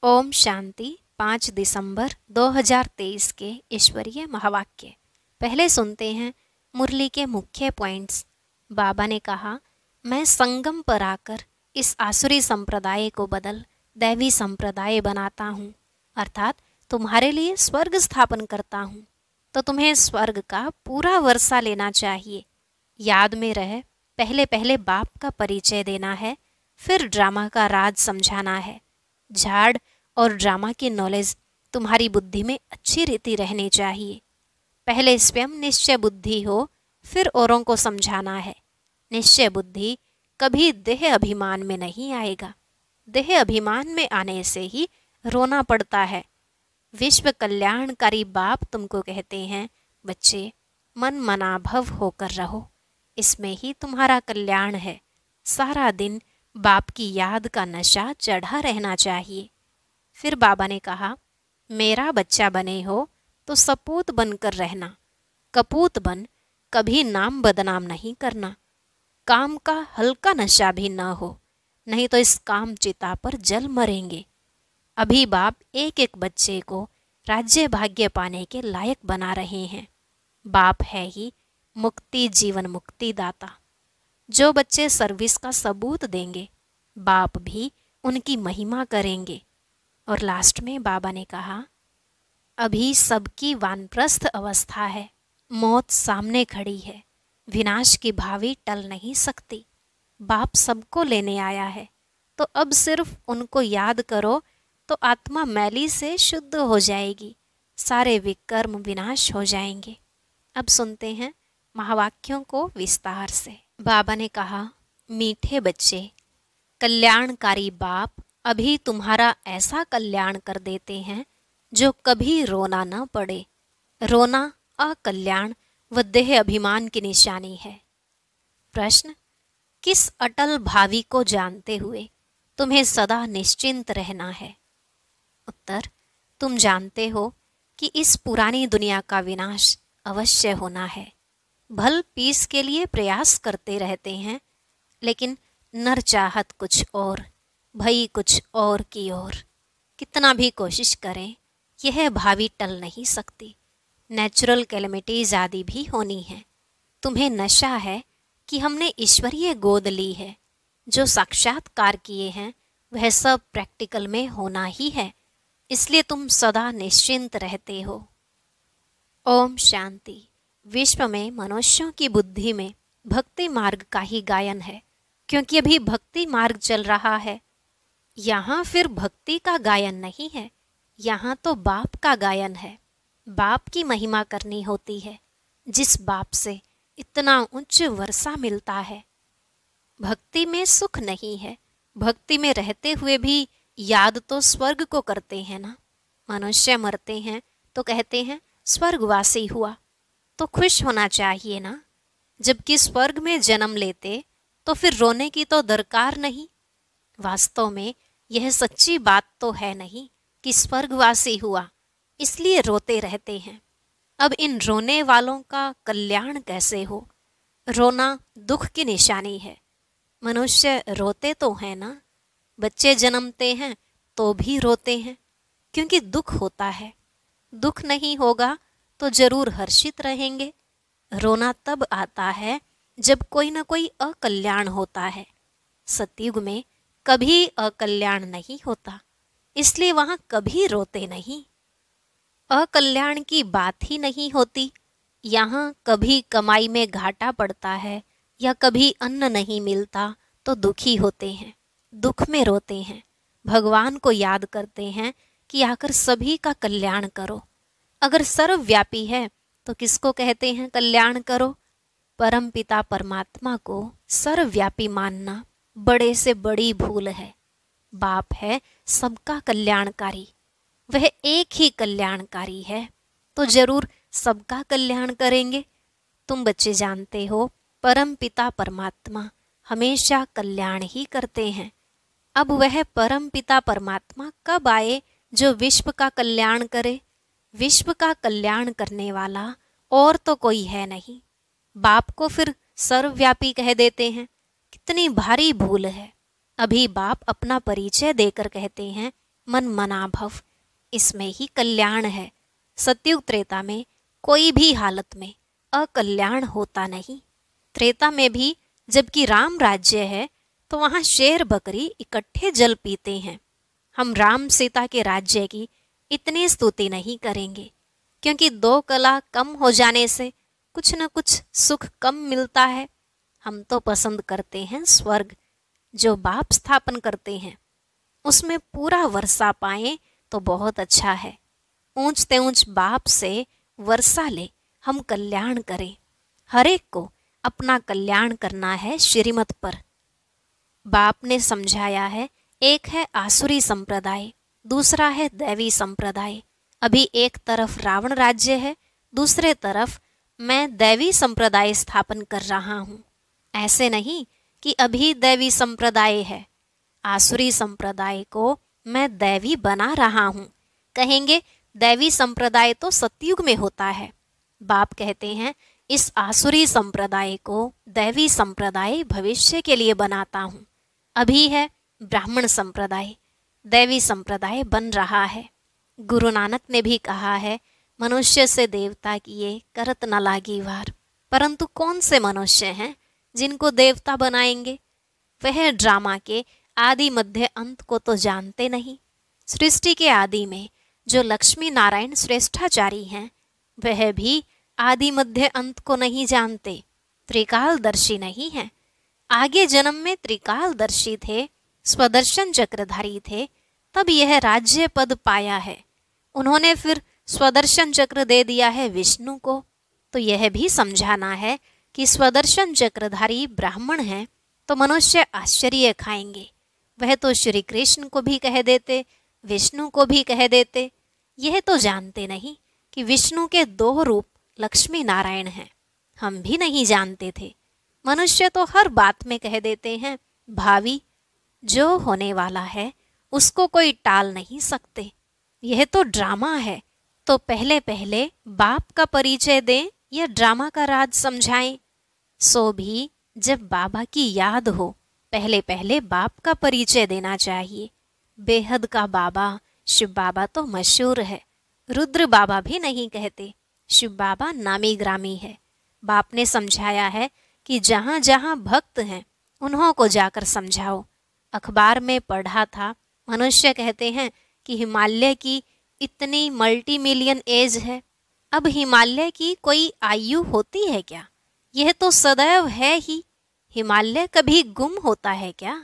ओम शांति। 5 दिसंबर 2023 के ईश्वरीय महावाक्य। पहले सुनते हैं मुरली के मुख्य पॉइंट्स। बाबा ने कहा, मैं संगम पर आकर इस आसुरी संप्रदाय को बदल दैवी संप्रदाय बनाता हूँ, अर्थात तुम्हारे लिए स्वर्ग स्थापन करता हूँ। तो तुम्हें स्वर्ग का पूरा वर्षा लेना चाहिए। याद में रहे, पहले पहले बाप का परिचय देना है, फिर ड्रामा का राज समझाना है। झाड़ और ड्रामा की नॉलेज तुम्हारी बुद्धि में अच्छी रीति रहनी चाहिए। पहले स्वयं निश्चय बुद्धि हो, फिर औरों को समझाना है। निश्चय बुद्धि कभी देह अभिमान में नहीं आएगा। देह अभिमान में आने से ही रोना पड़ता है। विश्व कल्याणकारी बाप तुमको कहते हैं, बच्चे मन मनाभव होकर रहो, इसमें ही तुम्हारा कल्याण है। सारा दिन बाप की याद का नशा चढ़ा रहना चाहिए। फिर बाबा ने कहा, मेरा बच्चा बने हो तो सपूत बनकर रहना, कपूत बन कभी नाम बदनाम नहीं करना। काम का हल्का नशा भी न हो, नहीं तो इस काम चिता पर जल मरेंगे। अभी बाप एक एक बच्चे को राज्य भाग्य पाने के लायक बना रहे हैं। बाप है ही मुक्ति जीवन मुक्ति दाता। जो बच्चे सर्विस का सबूत देंगे, बाप भी उनकी महिमा करेंगे। और लास्ट में बाबा ने कहा, अभी सबकी वानप्रस्थ अवस्था है, मौत सामने खड़ी है, विनाश की भावी टल नहीं सकती। बाप सबको लेने आया है, तो अब सिर्फ उनको याद करो तो आत्मा मैली से शुद्ध हो जाएगी, सारे विकर्म विनाश हो जाएंगे। अब सुनते हैं महावाक्यों को विस्तार से। बाबा ने कहा, मीठे बच्चे, कल्याणकारी बाप अभी तुम्हारा ऐसा कल्याण कर देते हैं जो कभी रोना न पड़े। रोना अकल्याण व देह अभिमान की निशानी है। प्रश्न, किस अटल भावी को जानते हुए तुम्हें सदा निश्चिंत रहना है? उत्तर, तुम जानते हो कि इस पुरानी दुनिया का विनाश अवश्य होना है। भल पीस के लिए प्रयास करते रहते हैं, लेकिन नर चाहत कुछ और, भई कुछ और की ओर। कितना भी कोशिश करें, यह भावी टल नहीं सकती। नेचुरल कैलेमिटीज आदि भी होनी है। तुम्हें नशा है कि हमने ईश्वरीय गोद ली है। जो साक्षात्कार किए हैं वह सब प्रैक्टिकल में होना ही है, इसलिए तुम सदा निश्चिंत रहते हो। ओम शांति। विश्व में मनुष्यों की बुद्धि में भक्ति मार्ग का ही गायन है, क्योंकि अभी भक्ति मार्ग चल रहा है। यहाँ फिर भक्ति का गायन नहीं है, यहाँ तो बाप का गायन है। बाप की महिमा करनी होती है, जिस बाप से इतना उच्च वर्षा मिलता है। भक्ति में सुख नहीं है, भक्ति में रहते हुए भी याद तो स्वर्ग को करते हैं ना। मनुष्य मरते हैं तो कहते हैं स्वर्गवासी हुआ, तो खुश होना चाहिए ना। जबकि स्वर्ग में जन्म लेते तो फिर रोने की तो दरकार नहीं। वास्तव में यह सच्ची बात तो है नहीं कि स्वर्गवासी हुआ इसलिए रोते रहते हैं। अब इन रोने वालों का कल्याण कैसे हो? रोना दुख की निशानी है। मनुष्य रोते तो है ना। बच्चे जन्मते हैं तो भी रोते हैं, क्योंकि दुख होता है। दुख नहीं होगा तो जरूर हर्षित रहेंगे। रोना तब आता है जब कोई ना कोई अकल्याण होता है। सतयुग में कभी अकल्याण नहीं होता, इसलिए वहां कभी रोते नहीं। अकल्याण की बात ही नहीं होती। यहाँ कभी कमाई में घाटा पड़ता है या कभी अन्न नहीं मिलता तो दुखी होते हैं, दुख में रोते हैं। भगवान को याद करते हैं कि आकर सभी का कल्याण करो। अगर सर्वव्यापी है तो किसको कहते हैं कल्याण करो? परमपिता परमात्मा को सर्वव्यापी मानना बड़े से बड़ी भूल है। बाप है सबका कल्याणकारी, वह एक ही कल्याणकारी है, तो जरूर सबका कल्याण करेंगे। तुम बच्चे जानते हो, परमपिता परमात्मा हमेशा कल्याण ही करते हैं। अब वह परमपिता परमात्मा कब आए जो विश्व का कल्याण करे? विश्व का कल्याण करने वाला और तो कोई है नहीं। बाप को फिर सर्वव्यापी कह देते हैं, कितनी भारी भूल है। अभी बाप अपना परिचय देकर कहते हैं, मन मना भव, इसमें ही कल्याण है। सतयुग त्रेता में कोई भी हालत में अकल्याण होता नहीं। त्रेता में भी जबकि राम राज्य है तो वहाँ शेर बकरी इकट्ठे जल पीते हैं। हम राम सीता के राज्य की इतनी स्तुति नहीं करेंगे, क्योंकि दो कला कम हो जाने से कुछ न कुछ सुख कम मिलता है। हम तो पसंद करते हैं स्वर्ग, जो बाप स्थापन करते हैं। उसमें पूरा वर्षा पाएं तो बहुत अच्छा है। ऊंचते ऊंच बाप से वर्षा ले, हम कल्याण करें। हर एक को अपना कल्याण करना है श्रीमत पर। बाप ने समझाया है, एक है आसुरी संप्रदाय, दूसरा है दैवी संप्रदाय। अभी एक तरफ रावण राज्य है, दूसरे तरफ मैं दैवी संप्रदाय स्थापन कर रहा हूँ। ऐसे नहीं कि अभी दैवी संप्रदाय है, आसुरी संप्रदाय को मैं दैवी बना रहा हूँ। कहेंगे दैवी संप्रदाय तो सतयुग में होता है। बाप कहते हैं इस आसुरी संप्रदाय को दैवी संप्रदाय भविष्य के लिए बनाता हूँ। अभी है ब्राह्मण संप्रदाय, दैवी संप्रदाय बन रहा है। गुरु नानक ने भी कहा है, मनुष्य से देवता किए करत न लागी वार। परंतु कौन से मनुष्य हैं जिनको देवता बनाएंगे? वह ड्रामा के आदि मध्य अंत को तो जानते नहीं। सृष्टि के आदि में जो लक्ष्मी नारायण श्रेष्ठाचारी हैं, वह भी आदि मध्य अंत को नहीं जानते, त्रिकालदर्शी नहीं हैं। आगे जन्म में त्रिकालदर्शी थे, स्वदर्शन चक्रधारी थे, तब यह राज्य पद पाया है। उन्होंने फिर स्वदर्शन चक्र दे दिया है विष्णु को। तो यह भी समझाना है कि स्वदर्शन चक्रधारी ब्राह्मण हैं तो मनुष्य आश्चर्य खाएंगे। वह तो श्री कृष्ण को भी कह देते, विष्णु को भी कह देते। यह तो जानते नहीं कि विष्णु के दो रूप लक्ष्मी नारायण हैं। हम भी नहीं जानते थे। मनुष्य तो हर बात में कह देते हैं भावी, जो होने वाला है उसको कोई टाल नहीं सकते। यह तो ड्रामा है। तो पहले पहले बाप का परिचय दें या ड्रामा का राज समझाएं? सो भी जब बाबा की याद हो, पहले पहले बाप का परिचय देना चाहिए। बेहद का बाबा शिव बाबा तो मशहूर है, रुद्र बाबा भी नहीं कहते। शिव बाबा नामी ग्रामी है। बाप ने समझाया है कि जहाँ जहाँ भक्त हैं उन्हों को जाकर समझाओ। अखबार में पढ़ा था, मनुष्य कहते हैं कि हिमालय की इतनी मल्टी मिलियन एज है। अब हिमालय की कोई आयु होती है क्या? यह तो सदैव है ही। हिमालय कभी गुम होता है क्या?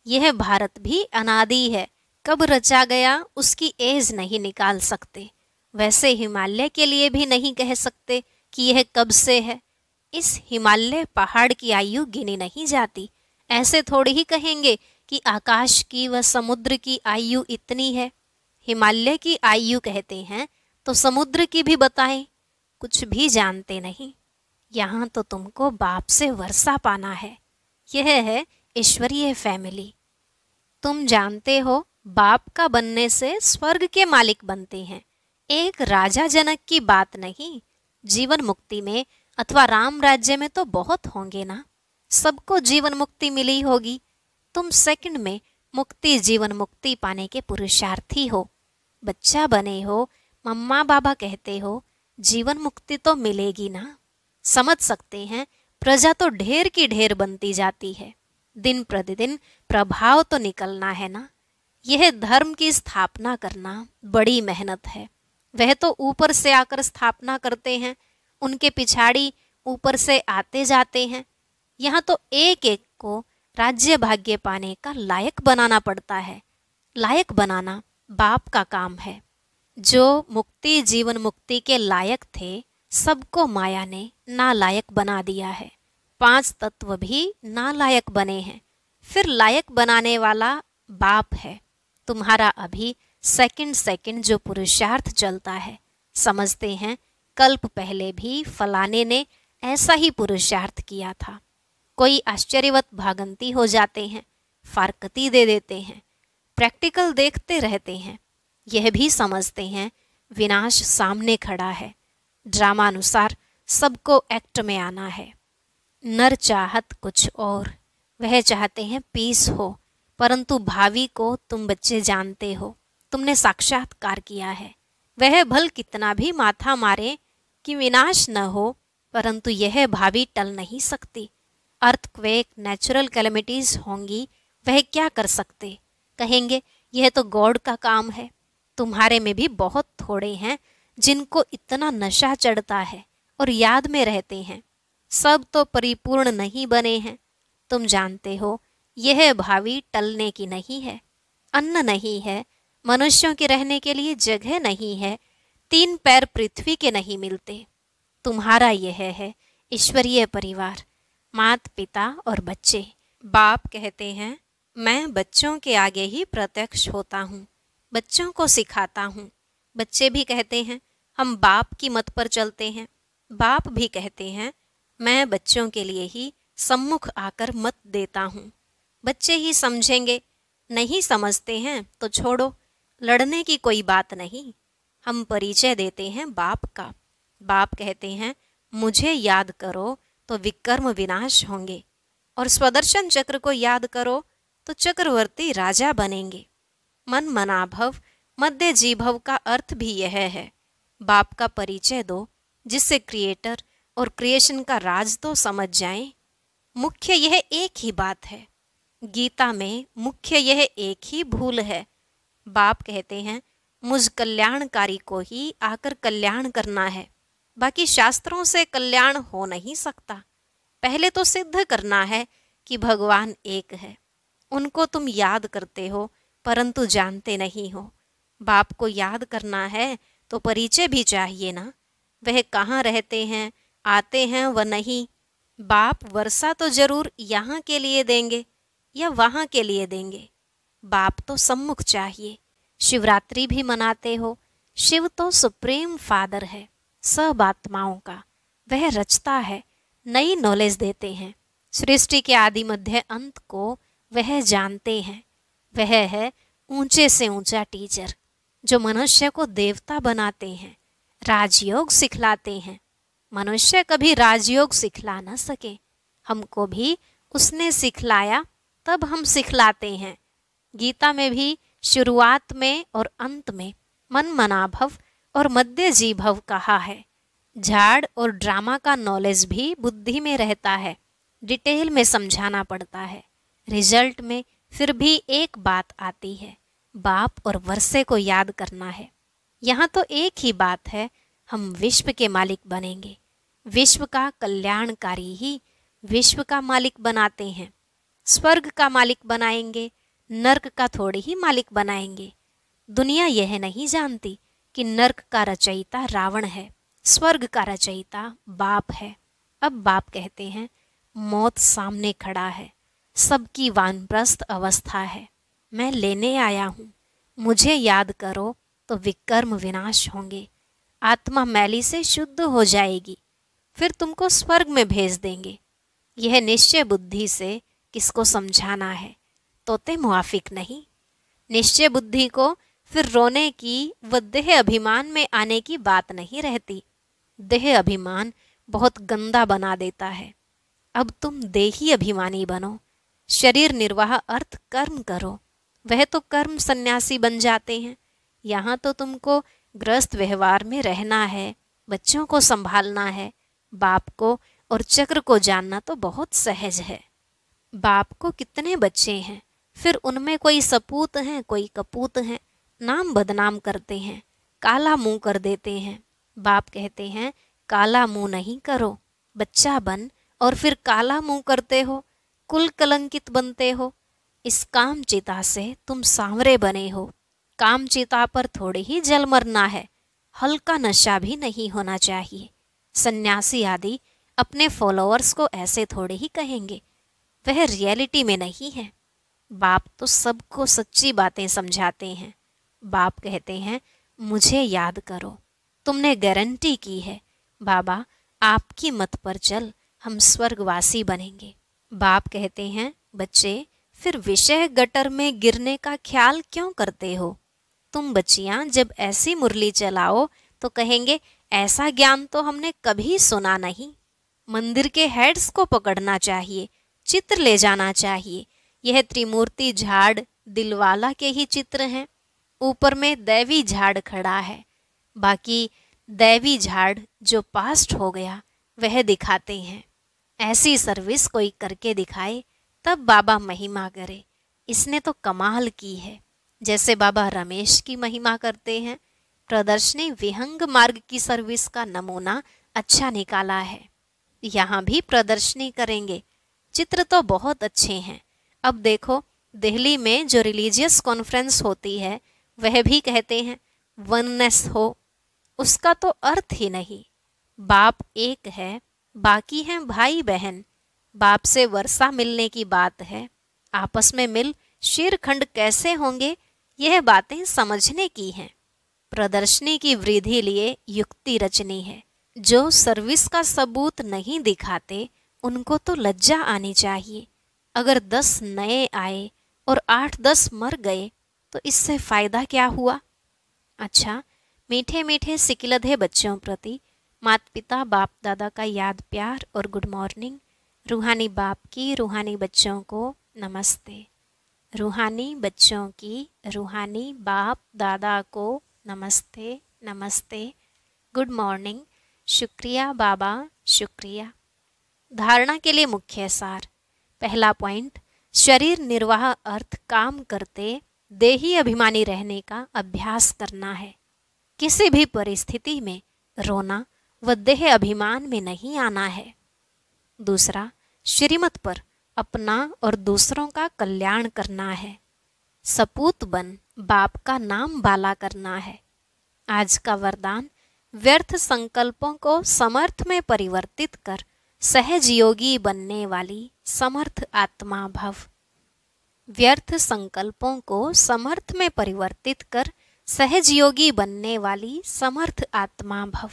यह भारत भी अनादि है, कब रचा गया उसकी एज नहीं निकाल सकते। वैसे हिमालय के लिए भी नहीं कह सकते कि यह कब से है। इस हिमालय पहाड़ की आयु गिनी नहीं जाती। ऐसे थोड़ी ही कहेंगे कि आकाश की व समुद्र की आयु इतनी है। हिमालय की आयु कहते हैं तो समुद्र की भी बताएं। कुछ भी जानते नहीं। यहाँ तो तुमको बाप से वर्षा पाना है। यह है ईश्वरीय फैमिली। तुम जानते हो बाप का बनने से स्वर्ग के मालिक बनते हैं। एक राजा जनक की बात नहीं। जीवन मुक्ति में अथवा राम राज्य में तो बहुत होंगे ना। सबको जीवन मुक्ति मिली होगी। तुम सेकंड में मुक्ति जीवन मुक्ति पाने के पुरुषार्थी हो। बच्चा बने हो, मम्मा बाबा कहते हो, जीवन मुक्ति तो मिलेगी ना। समझ सकते हैं प्रजा तो ढेर की ढेर बनती जाती है। दिन प्रतिदिन प्रभाव तो निकलना है ना। यह धर्म की स्थापना करना बड़ी मेहनत है। वह तो ऊपर से आकर स्थापना करते हैं, उनके पिछाड़ी ऊपर से आते जाते हैं। यहाँ तो एक एक को राज्य भाग्य पाने का लायक बनाना पड़ता है। लायक बनाना बाप का काम है। जो मुक्ति जीवन मुक्ति के लायक थे, सबको माया ने नालायक बना दिया है। 5 तत्व भी नालायक बने हैं। फिर लायक बनाने वाला बाप है। तुम्हारा अभी सेकंड जो पुरुषार्थ चलता है, समझते हैं कल्प पहले भी फलाने ने ऐसा ही पुरुषार्थ किया था। कोई आश्चर्यवत भागंती हो जाते हैं, फारकती दे देते हैं, प्रैक्टिकल देखते रहते हैं। यह भी समझते हैं विनाश सामने खड़ा है। ड्रामानुसार सबको एक्ट में आना है। नर चाहत कुछ और, वह चाहते हैं पीस हो, परंतु भावी को तुम बच्चे जानते हो। तुमने साक्षात्कार किया है। वह भल कितना भी माथा मारे कि विनाश न हो, परंतु यह भावी टल नहीं सकती। अर्थक्वेक, नेचुरल कैलेमिटीज होंगी, वह क्या कर सकते? कहेंगे यह तो गॉड का काम है। तुम्हारे में भी बहुत थोड़े हैं जिनको इतना नशा चढ़ता है और याद में रहते हैं। सब तो परिपूर्ण नहीं बने हैं। तुम जानते हो यह भावी टलने की नहीं है। अन्न नहीं है, मनुष्यों के रहने के लिए जगह नहीं है, 3 पैर पृथ्वी के नहीं मिलते। तुम्हारा यह है ईश्वरीय परिवार, माता पिता और बच्चे। बाप कहते हैं मैं बच्चों के आगे ही प्रत्यक्ष होता हूँ, बच्चों को सिखाता हूँ। बच्चे भी कहते हैं हम बाप की मत पर चलते हैं। बाप भी कहते हैं मैं बच्चों के लिए ही सम्मुख आकर मत देता हूँ। बच्चे ही समझेंगे, नहीं समझते हैं तो छोड़ो, लड़ने की कोई बात नहीं। हम परिचय देते हैं बाप का। बाप कहते हैं मुझे याद करो तो विकर्म विनाश होंगे, और स्वदर्शन चक्र को याद करो तो चक्रवर्ती राजा बनेंगे। मन मनाभव मध्य जीभव का अर्थ भी यह है। बाप का परिचय दो जिससे क्रिएटर और क्रिएशन का राज तो समझ जाएं। मुख्य यह एक ही बात है। गीता में मुख्य यह एक ही भूल है। बाप कहते हैं मुझ कल्याणकारी को ही आकर कल्याण करना है, बाकी शास्त्रों से कल्याण हो नहीं सकता। पहले तो सिद्ध करना है कि भगवान एक है। उनको तुम याद करते हो परंतु जानते नहीं हो। बाप को याद करना है तो परिचय भी चाहिए ना। वह कहाँ रहते हैं, आते हैं व नहीं। बाप वर्षा तो जरूर यहाँ के लिए देंगे या वहाँ के लिए देंगे। बाप तो सम्मुख चाहिए। शिवरात्रि भी मनाते हो। शिव तो सुप्रीम फादर है, सब आत्माओं का। वह रचता है, नई नॉलेज देते हैं। सृष्टि के आदि मध्य अंत को वह जानते हैं। वह है ऊंचे से ऊंचा टीचर जो मनुष्य को देवता बनाते हैं, राजयोग सिखलाते हैं। मनुष्य कभी राजयोग सिखला न सके, हमको भी उसने सिखलाया, तब हम सिखलाते हैं। गीता में भी शुरुआत में और अंत में मन मनाभव और मध्य जीभव कहा है। झाड़ और ड्रामा का नॉलेज भी बुद्धि में रहता है, डिटेल में समझाना पड़ता है। रिजल्ट में फिर भी एक बात आती है, बाप और वर्षे को याद करना है। यहाँ तो एक ही बात है, हम विश्व के मालिक बनेंगे। विश्व का कल्याणकारी ही विश्व का मालिक बनाते हैं। स्वर्ग का मालिक बनाएंगे, नर्क का थोड़े ही मालिक बनाएंगे। दुनिया यह नहीं जानती कि नर्क का रचयिता रावण है, स्वर्ग का रचयिता बाप है। अब बाप कहते हैं मौत सामने खड़ा है, सबकी वानप्रस्थ अवस्था है, मैं लेने आया हूँ। मुझे याद करो तो विकर्म विनाश होंगे। आत्मा मैली से शुद्ध हो जाएगी, फिर तुमको स्वर्ग में भेज देंगे। यह निश्चय बुद्धि से किसको समझाना है, तोते मुआफिक नहीं। निश्चय बुद्धि को फिर रोने की व देह अभिमान में आने की बात नहीं रहती। देह अभिमान बहुत गंदा बना देता है। अब तुम देही अभिमानी बनो। शरीर निर्वाह अर्थ कर्म करो, वह तो कर्म सन्यासी बन जाते हैं। यहाँ तो तुमको ग्रस्त व्यवहार में रहना है, बच्चों को संभालना है। बाप को और चक्र को जानना तो बहुत सहज है। बाप को कितने बच्चे हैं, फिर उनमें कोई सपूत हैं, कोई कपूत हैं, नाम बदनाम करते हैं, काला मुंह कर देते हैं। बाप कहते हैं काला मुंह नहीं करो, बच्चा बन और फिर काला मुंह करते हो, कुल कलंकित बनते हो। इस काम चिता से तुम सांवरे बने हो। काम चिता पर थोड़े ही जल मरना है, हल्का नशा भी नहीं होना चाहिए। सन्यासी आदि अपने फॉलोअर्स को ऐसे थोड़े ही कहेंगे, वह रियलिटी में नहीं है। बाप तो सबको सच्ची बातें समझाते हैं। बाप कहते हैं मुझे याद करो, तुमने गारंटी की है बाबा आपकी मत पर चल, हम स्वर्गवासी बनेंगे। बाप कहते हैं बच्चे फिर विषय गटर में गिरने का ख्याल क्यों करते हो? तुम बच्चियां जब ऐसी मुरली चलाओ तो कहेंगे ऐसा ज्ञान तो हमने कभी सुना नहीं। मंदिर के हेड्स को पकड़ना चाहिए, चित्र ले जाना चाहिए। यह त्रिमूर्ति झाड़ दिलवाला के ही चित्र हैं। ऊपर में दैवी झाड़ खड़ा है, बाकी दैवी झाड़ जो पास्ट हो गया वह दिखाते हैं। ऐसी सर्विस कोई करके दिखाए तब बाबा महिमा करे। इसने तो कमाल की है। जैसे बाबा रमेश की महिमा करते हैं। प्रदर्शनी विहंग मार्ग की सर्विस का नमूना अच्छा निकाला है। यहाँ भी प्रदर्शनी करेंगे। चित्र तो बहुत अच्छे हैं। अब देखो, दिल्ली में जो रिलीजियस कॉन्फ्रेंस होती है वह भी कहते हैं वननेस हो। उसका तो अर्थ ही नहीं। बाप एक है, बाकी हैं भाई बहन। बाप से वर्षा मिलने की बात है, आपस में मिल शीरखंड कैसे होंगे, यह बातें समझने की हैं। प्रदर्शनी की वृद्धि लिए युक्ति रचनी है। जो सर्विस का सबूत नहीं दिखाते उनको तो लज्जा आनी चाहिए। अगर 10 नए आए और 8-10 मर गए तो इससे फायदा क्या हुआ। अच्छा, मीठे मीठे सिकिलधे बच्चों प्रति माता पिता बाप दादा का याद प्यार और गुड मॉर्निंग। रूहानी बाप की रूहानी बच्चों को नमस्ते। रूहानी बच्चों की रूहानी बाप दादा को नमस्ते नमस्ते, गुड मॉर्निंग, शुक्रिया बाबा, शुक्रिया। धारणा के लिए मुख्य सार। पहला पॉइंट, शरीर निर्वाह अर्थ काम करते देही अभिमानी रहने का अभ्यास करना है। किसी भी परिस्थिति में रोना व देह अभिमान में नहीं आना है। दूसरा, श्रीमत पर अपना और दूसरों का कल्याण करना है। सपूत बन बाप का नाम बाला करना है। आज का वरदान, व्यर्थ संकल्पों को समर्थ में परिवर्तित कर सहज योगी बनने वाली समर्थ आत्मा भव। व्यर्थ संकल्पों को समर्थ में परिवर्तित कर सहज योगी बनने वाली समर्थ आत्मा भव।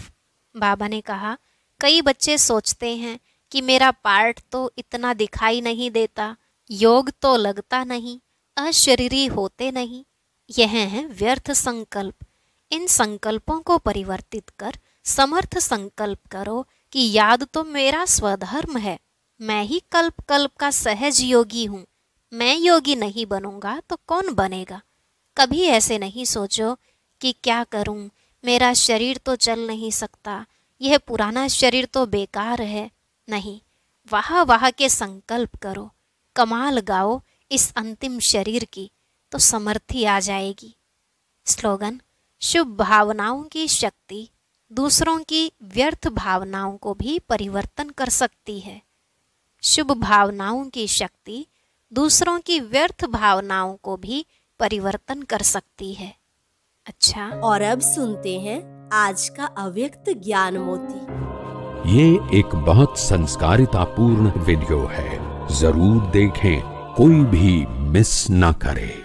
बाबा ने कहा, कई बच्चे सोचते हैं कि मेरा पार्ट तो इतना दिखाई नहीं देता, योग तो लगता नहीं, अशरीरी होते नहीं। यह है व्यर्थ संकल्प। इन संकल्पों को परिवर्तित कर समर्थ संकल्प करो कि याद तो मेरा स्वधर्म है। मैं ही कल्प कल्प का सहज योगी हूँ। मैं योगी नहीं बनूंगा तो कौन बनेगा। कभी ऐसे नहीं सोचो कि क्या करूं, मेरा शरीर तो चल नहीं सकता, यह पुराना शरीर तो बेकार है। नहीं, वाह वाह के संकल्प करो, कमाल गाओ इस अंतिम शरीर की, तो समर्थी आ जाएगी। स्लोगन, शुभ भावनाओं की शक्ति दूसरों की व्यर्थ भावनाओं को भी परिवर्तन कर सकती है। शुभ भावनाओं की शक्ति दूसरों की व्यर्थ भावनाओं को भी परिवर्तन कर सकती है। अच्छा, और अब सुनते हैं आज का अव्यक्त ज्ञान मोती। ये एक बहुत संस्कारितापूर्ण वीडियो है, जरूर देखें, कोई भी मिस ना करे।